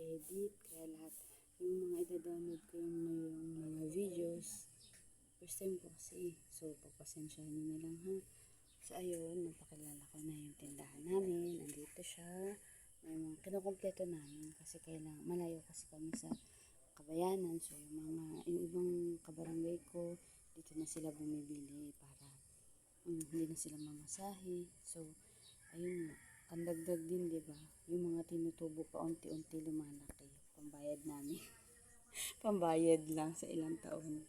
edit, kaya lahat yung mga ida-download ko yung mga videos. First time ko kasi, so pagpasensyahan nyo na lang ha. So ayun, napakilala ko na yung tindahan namin, andito siya. May mga kinukumpleto namin kasi kailangan, malayo kasi kami sa Kabayanan. So yung ibang kabarangay ko, dito na sila bumibili para hindi na sila mamasahe. So ayun nga, ang dagdag din, diba? Yung mga tinutubo pa unti-unti lumalaki. Pambayad namin. Pambayad lang sa ilang taon.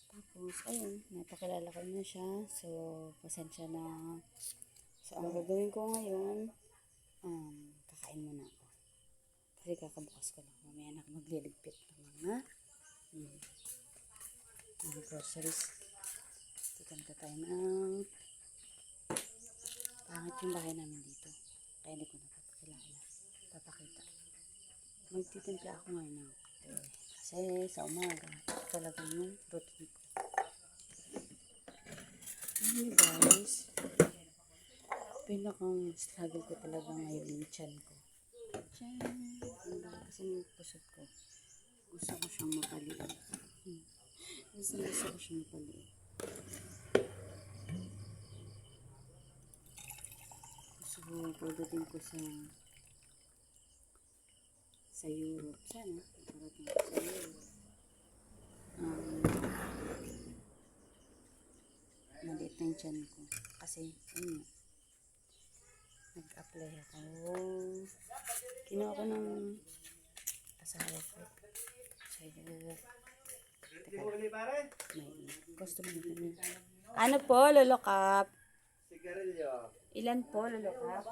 Tapos, ayun, napakilala ko na siya. So, pasensya na. So, ang gagawin ko ngayon, kakain muna ako. Kasi kakabukas ko lang. Mamaya na ako magliligpit ng mga groceries. Tikamta tayo ng pangit yung bahay namin dito. Kaya hindi ko papakita. Magtitimpla ako ngayon ng kape. Kasi sa umaga, talagang yung routine ko. Ayun guys, pinakang struggle ko talaga ngayon yung tiyan ko. Tiyan! Kasi yung pusot ko. Gusto ko siyang mapaliit. Gusto ko siyang mapaliit. Gusto ko pagdating ko sa Europe. Sana, pagdating ko sa Europe. Maliit na yung tiyan ko. Kasi, ayun, nag-apply ako. Kinuha ko ng asawa ko. So, may customer ko. Ano po, Lolo Cap? Sigarilyo. Ilan po, Lolo Cap?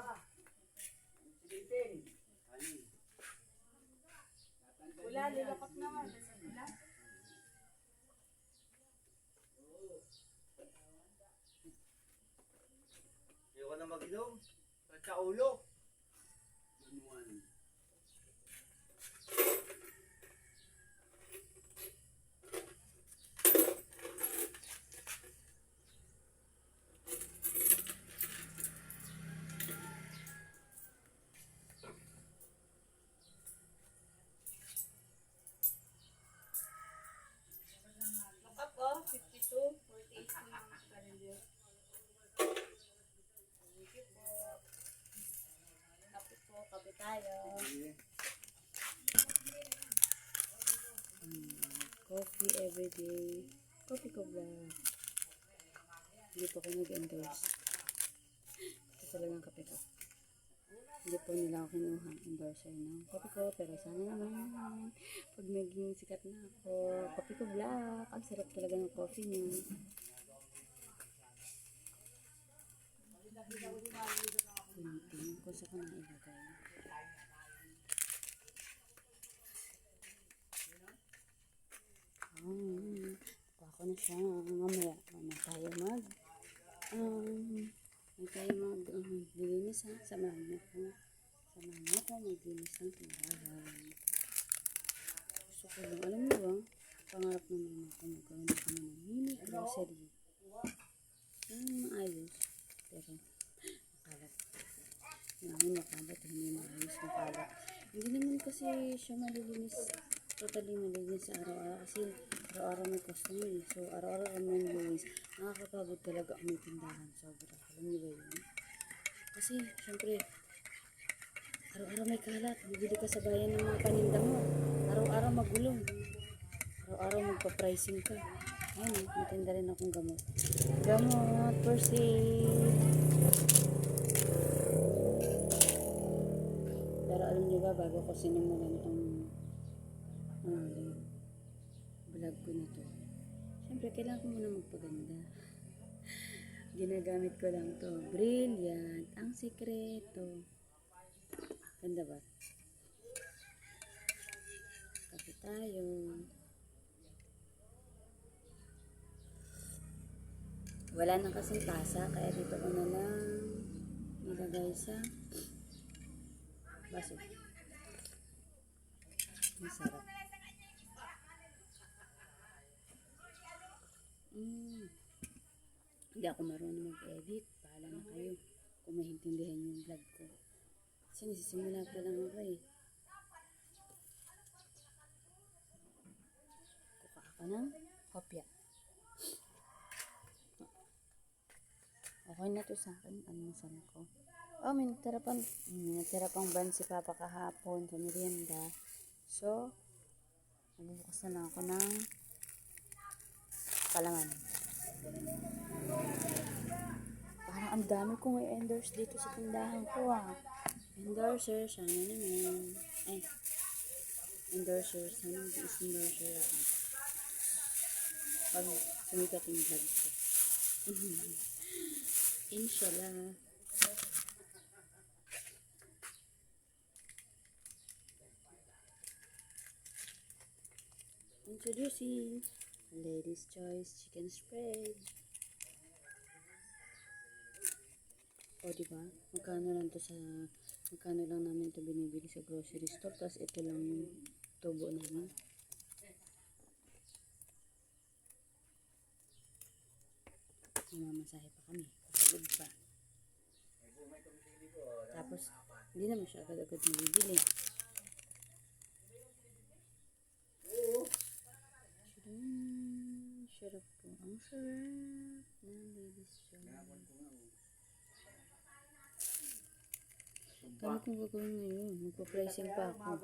Wala, Lolo Cap naman. Wala. Ayaw ka na mag-inom. Sa ulo. Lock up, oh. 52, 48 po yung karilyo. Thank you po. Kape po, kape tayo. Coffee everyday. Coffee ko ba? Hindi po ako nag-endorse. Ito talagang kape ko. Hindi po nila ako kinuha endorser ng kape ko. Pero sana naman, pag naging sikat na ako, kape ko black. Ang sarap talaga ng coffee niya. Tingnan ko sa kanang ilagay. Kuha ko na siya. Mamaya tayo maglinis ha. Samahan niyo po. Maglinis ng tindahan. Gusto ko lang, alam niyo ba? Pangarap naman ako magkaroon na kami ng mini grocery. Yung maayos. Pero, makalat. Makalat. Hindi maayos makalat. Hindi naman kasi siya malilinis. Totally malinis sa araw-araw. Kasi araw-araw may customer. So, araw-araw kami nalinis. Nakakapagod talaga ang may tindahan. Sobra. Alam niyo ba yun? Kasi, syempre, araw-araw may kalat. Bibili ka sa bayan ng mga paninda mo. Araw-araw magulong. Araw-araw magpa-pricing ka. Ayun, matinda rin akong gamot. Gamot, first aid. Pero alam niyo ba, bago ko sinimulan itong vlog ko na to, syempre kailangan ko muna magpaganda. Ginagamit ko lang to. Brilliant. Ang sikreto. Ganda ba? Kape tayo. Wala nang kasing tasa, kaya dito ko na lang nilagay sa baso. Masarap. Hindi ako marunong mag-edit. Bahala na kayo kung maintindihan yung vlog ko. Kasi nasisimula pa lang ako eh. kopya. Okay na to sa akin. Ano masabi ko? Oh, may natira pang ban si Papa kahapon sa merienda. So, magbubukas na lang ako ng palaman. Parang ang dami kong i-endorse dito sa tindahan ko Endorser, sana naman. Endorser, sana mag-endorser ako. Pag sumikat yung vlog ko. Inshallah. Introducing Ladies' Choice Chicken Spread. O, diba? Magkano lang namin ito binibili sa grocery store. Tapos ito lang yung tubo namin. Mamasahe pa kami. Pagod pa. Tapos, hindi naman siya agad-agad mabibili. Sarap po. Ang sarap ng Ladies' Choice. Kami kung gagawin ngayon. Magpa-pricing pa ako. Kain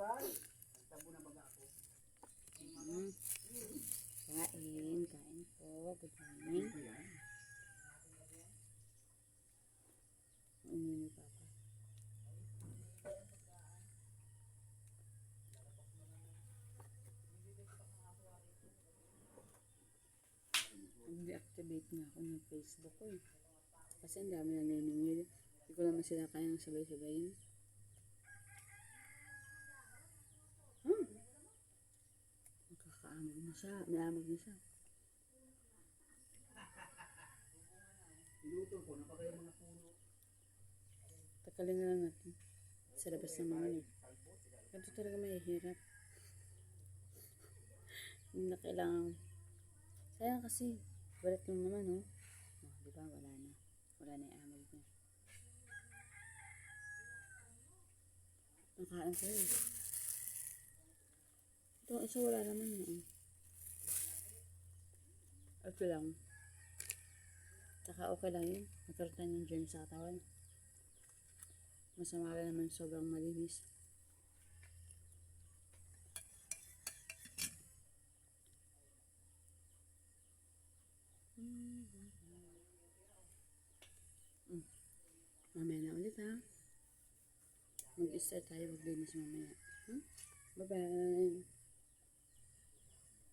po. Good morning. Ni Papa. Nag-deactivate nga ako ng Facebook ko Kasi ang dami na naniningil. Hindi ko naman sila kayang sabay-sabayin. Magkakaamag na siya. May-amag na siya. Pinutol ko na pa kayo mga puno. Takalin na lang natin. Sa labas ng mga yun. Ito talaga mahihirap. Hindi na kailangan. Sayang kasi. Balat lang naman diba? Wala na. Wala na yung amag niya. Nakain ko Ito isa wala naman Ito lang. Tsaka okay lang yun. Nagkaroon yung germ sa katawan. Masama lang naman sobrang malinis. Mamaya na ulit Mag-start tayo maglinis mamaya. Bye-bye.